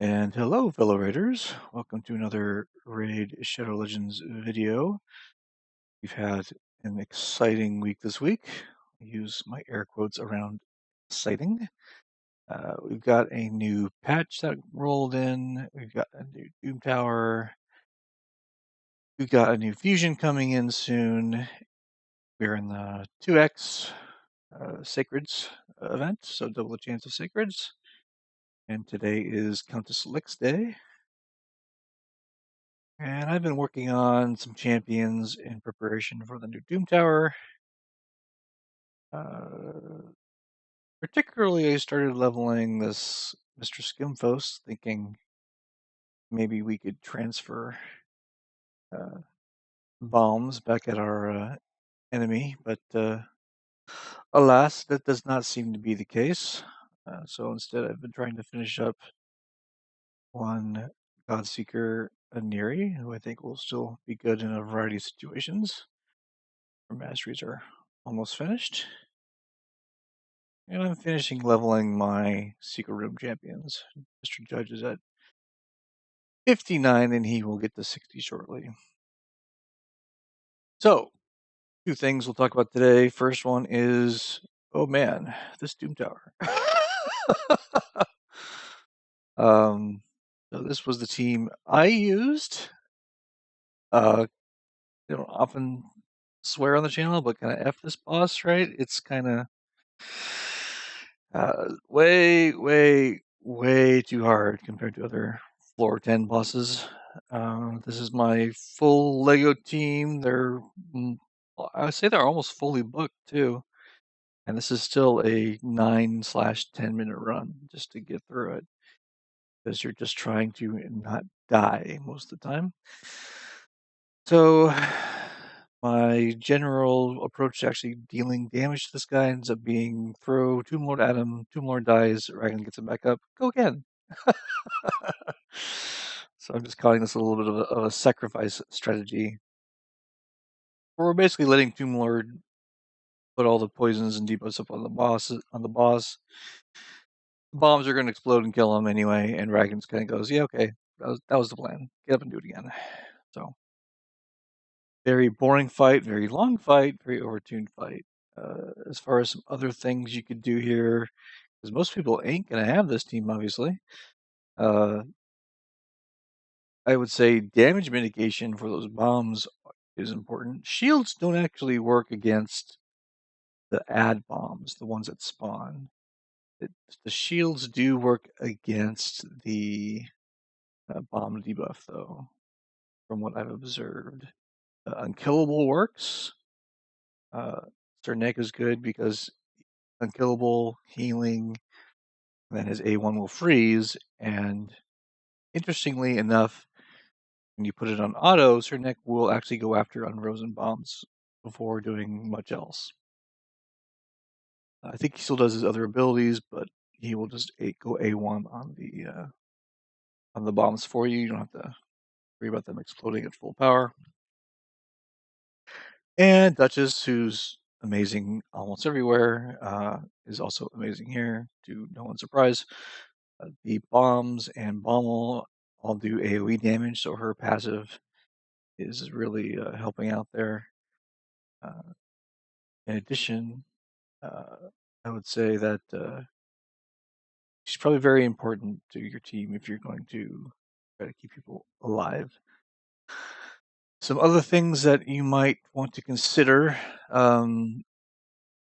And hello, fellow raiders. Welcome to another Raid Shadow Legends video. We've had an exciting week this week. I use my air quotes around exciting. We've got a new patch that rolled in. We've got a new Doom Tower. We've got a new fusion coming in soon. We're in the 2x Sacreds event, so double the chance of Sacreds. And today is Countess Lix Day. And I've been working on some champions in preparation for the new Doom Tower. Particularly, I started leveling this Mr. Skimfos, thinking maybe we could transfer bombs back at our enemy, but alas, that does not seem to be the case. So instead, I've been trying to finish up one Godseeker Aniri, who I think will still be good in a variety of situations. Our masteries are almost finished. And I'm finishing leveling my Secret Room champions. Mr. Judge is at 59 and he will get to 60 shortly. So, two things we'll talk about today. First one is, oh man, this Doom Tower. So this was the team I used. Don't often swear on the channel, but kind of F this boss, right? It's kind of way, way, way too hard compared to other floor 10 bosses. This is my full Lego team. I would say they're almost fully booked too. And this is still a 9/10 minute run just to get through it. Because you're just trying to not die most of the time. So my general approach to actually dealing damage to this guy ends up being throw 2 more at him, 2 more dies, Ragnar gets him back up, go again. So I'm just calling this a little bit of a sacrifice strategy. We're basically letting Tomb Lord put all the poisons and debuffs up on the boss. Bombs are going to explode and kill him anyway, and Ragnar kind of goes, "Yeah, okay, that was the plan. Get up and do it again." So very boring fight, very long fight, very overtuned fight. As far as some other things you could do here, because most people ain't going to have this team, obviously. I would say damage mitigation for those bombs is important. Shields don't actually work against the ad bombs, the ones that spawn. The shields do work against the bomb debuff, though, from what I've observed. Unkillable works. Cernek is good because unkillable, healing, then his A1 will freeze, and interestingly enough, when you put it on auto, Cernek will actually go after unfrozen bombs before doing much else. I think he still does his other abilities, but he will just go A1 on the bombs for you. You don't have to worry about them exploding at full power. And Duchess, who's amazing almost everywhere, is also amazing here, to no one's surprise. The bombs and Bommal all do AoE damage, so her passive is really helping out there. In addition, I would say that she's probably very important to your team if you're going to try to keep people alive. Some other things that you might want to consider.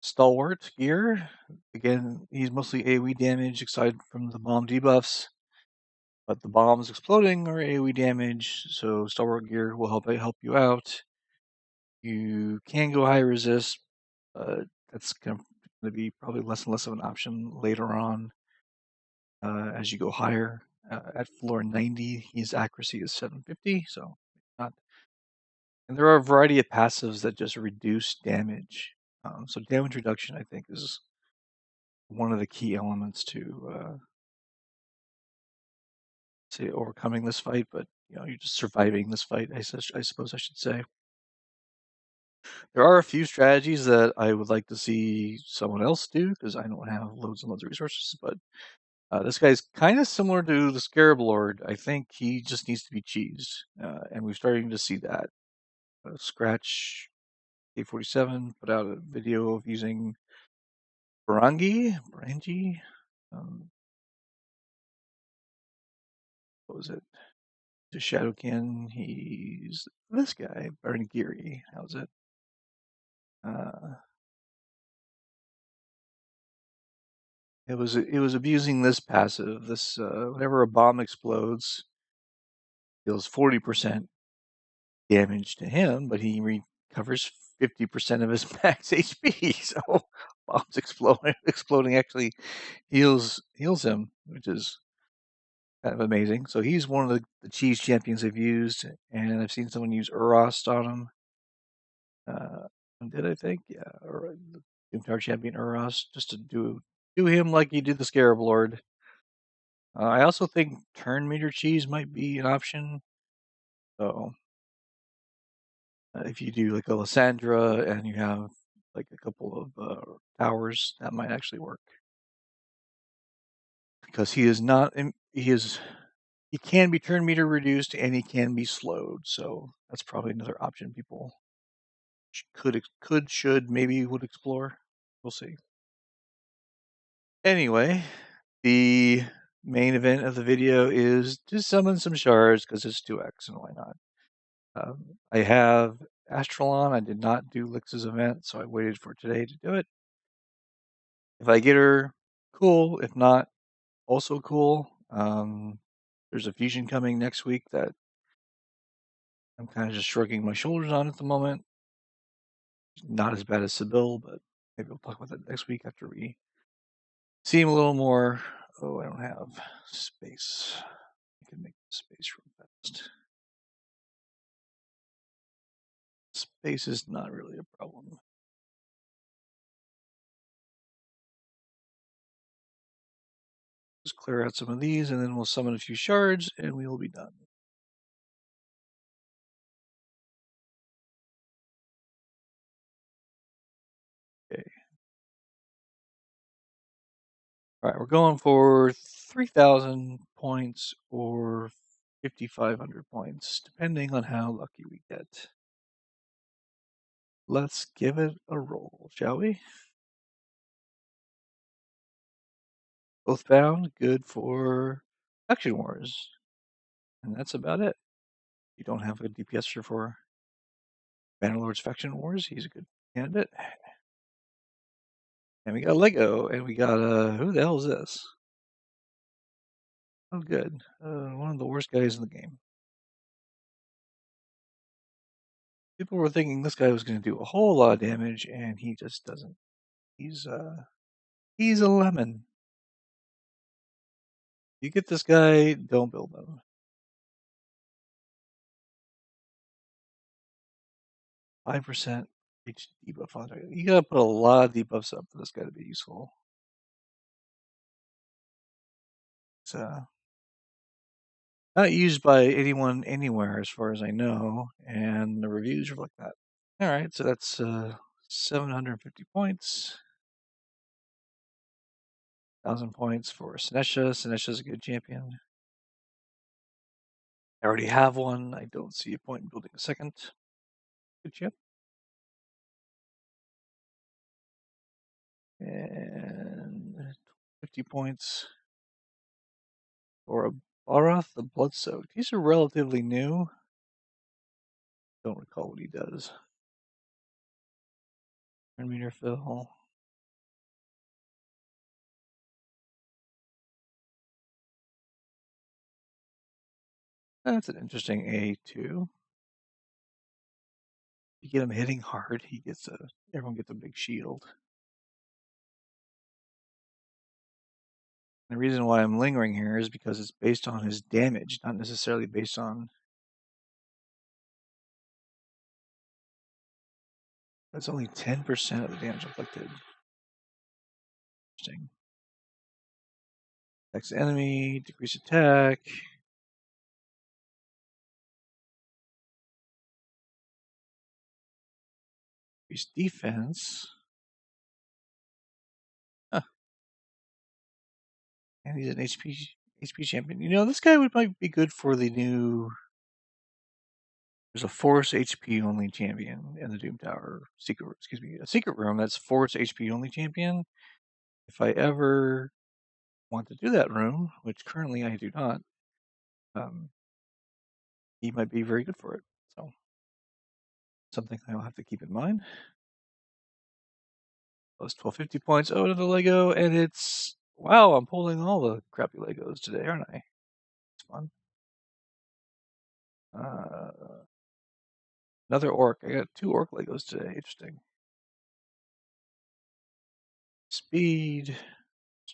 Stalwart gear. Again, he's mostly AoE damage aside from the bomb debuffs. But the bombs exploding are AoE damage, so Stalwart gear will help you out. You can go high resist, but that's going to be probably less and less of an option later on as you go higher. At floor 90, his accuracy is 750, so not. And there are a variety of passives that just reduce damage. So damage reduction, I think, is one of the key elements to say overcoming this fight, but you're just surviving this fight, I suppose I should say. There are a few strategies that I would like to see someone else do because I don't have loads and loads of resources, but This guy's kind of similar to the Scarab Lord. I think he just needs to be cheesed, and we're starting to see that. Scratch A47 put out a video of using Barangi. Um, what was it? To Shadowkin. He's this guy, Barangiri. How's it? Uh, it was abusing this passive. This whenever a bomb explodes, deals 40% damage to him, but he recovers 50% of his max HP. So bombs exploding actually heals him, which is kind of amazing. So he's one of the cheese champions I've used, and I've seen someone use Urost on him. Did I think? Yeah, or the Doomtower champion Urost, just to do him like he did the Scarab Lord. I also think turn meter cheese might be an option. So if you do like a Lysandra and you have like a couple of towers, that might actually work because he is not he can be turn meter reduced and he can be slowed. So that's probably another option people should maybe would explore. We'll see. Anyway, the main event of the video is to summon some shards because it's 2x and why not? I have Astralon. I did not do Lix's event, so I waited for today to do it. If I get her, cool. If not, also cool. There's a fusion coming next week that I'm kind of just shrugging my shoulders on at the moment. Not as bad as Sibyl, but maybe we'll talk about that next week after we see him a little more. Oh, I don't have space. I can make space real fast. Space is not really a problem. Just clear out some of these, and then we'll summon a few shards, and we will be done. Okay. All right, we're going for 3,000 points or 5,500 points, depending on how lucky we get. Let's give it a roll, shall we? Both bound, good for Action Wars. And that's about it. You don't have a DPSer for Bannerlord's Faction Wars. He's a good candidate. And we got Lego, and we got, who the hell is this? Oh, good. One of the worst guys in the game. People were thinking this guy was going to do a whole lot of damage, and he just doesn't. He's a lemon. You get this guy, don't build him. 5% each debuff on it. You gotta put a lot of debuffs up for this guy to be useful. It's not used by anyone anywhere as far as I know, and the reviews reflect that. Alright, so that's 750 points. 1,000 points for Sinesha. Sinesha's a good champion. I already have one. I don't see a point in building a second. Good champ. And 50 points for a Barath the Bloodsoaked. He's a relatively new. Don't recall what he does. Meter fill. That's an interesting A2. You get him hitting hard, he gets everyone gets a big shield. The reason why I'm lingering here is because it's based on his damage, not necessarily based on. That's only 10% of the damage inflicted. Interesting. Attacks the enemy, decrease attack. Increase defense. Huh. And he's an HP champion. You know, this guy might be good for the new. There's a Force HP only champion in the Doom Tower a secret room that's Force HP only champion. If I ever want to do that room, which currently I do not, um, he might be very good for it. So something I'll have to keep in mind. Plus 1250 points. Oh, another Lego, and it's wow! I'm pulling all the crappy Legos today, aren't I? It's fun. Another orc. I got 2 orc Legos today. Interesting. Speed,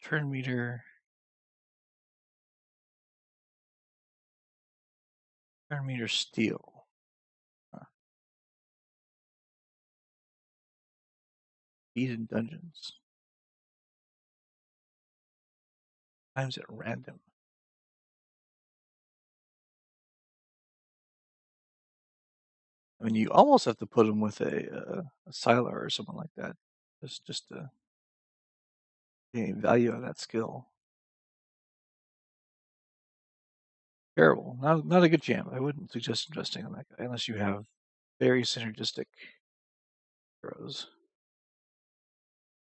turn meter, steel. Huh. Speed in dungeons. Times at random. I mean, you almost have to put them with a Sylar or something like that, just to gain value of that skill. Terrible. Not a good jam. I wouldn't suggest investing on that guy unless you have very synergistic heroes.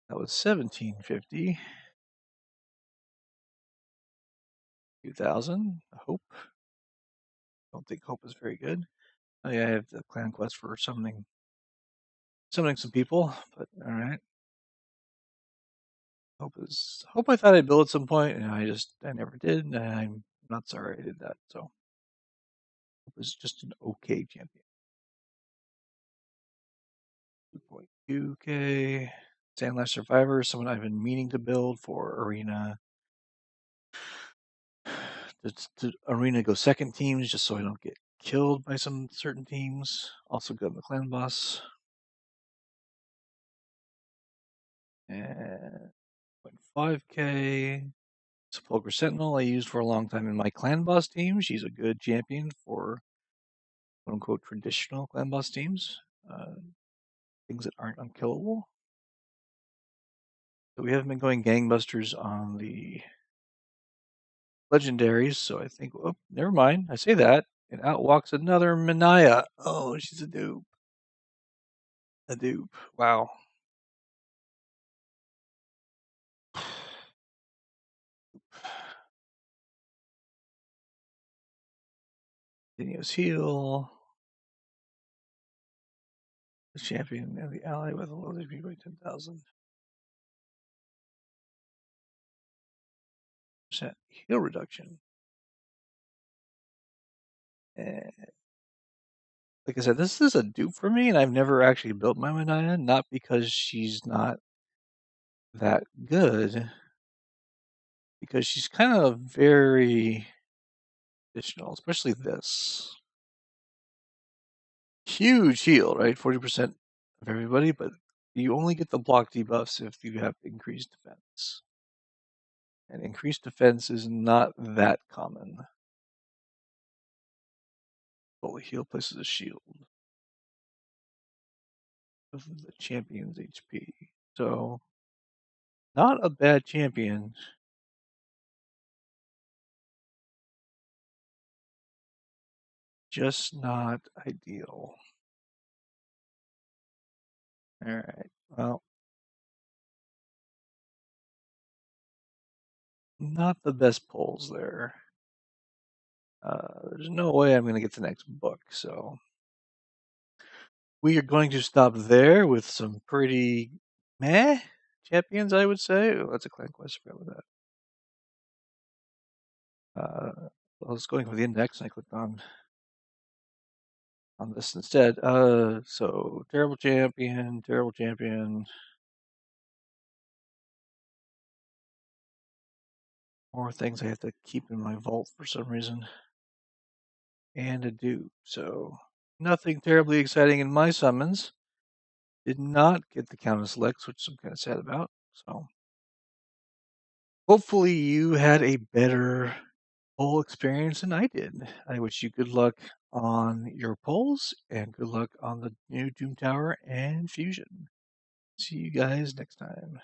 That was 1750. 2000. Hope. Don't think Hope is very good. Oh yeah, I have the clan quest for summoning some people, but all right. Hope I thought I'd build at some point, and I never did, and I'm not sorry I did that. So Hope is just an okay champion. 2.2k. Sandlash Survivor, someone I've been meaning to build for Arena. To Arena go second teams, just so I don't get killed by some certain teams. Also good on the clan boss. And 0.5k. Sepulchre Sentinel I used for a long time in my clan boss team. She's a good champion for quote unquote traditional clan boss teams. Things that aren't unkillable. So we haven't been going gangbusters on the legendaries, so I think, oh, never mind. I say that, and out walks another Manaya. Oh, she's a dupe. A dupe. Wow. Dinios heal. The champion and the ally with a low HP by 10,000. Percent heal reduction. And like I said, this is a dupe for me, and I've never actually built my Manaya, not because she's not that good, because she's kind of very additional, especially this. Huge heal, right? 40% of everybody, but you only get the block debuffs if you have increased defense. And increased defense is not that common. Holy heal places a shield of the champion's HP. So, not a bad champion. Just not ideal. Alright, well. Not the best pulls there. There's no way I'm going to get the next book, so we are going to stop there with some pretty meh champions, I would say. Oh, that's a clan quest. I forgot about that. I was going for the index, and I clicked on this instead. So terrible champion. More things I have to keep in my vault for some reason, and a dupe. So nothing terribly exciting in my summons. Did not get the Countess Lex, which I'm kind of sad about. So hopefully you had a better poll experience than I did. I wish you good luck on your polls and good luck on the new Doom Tower and Fusion. See you guys next time.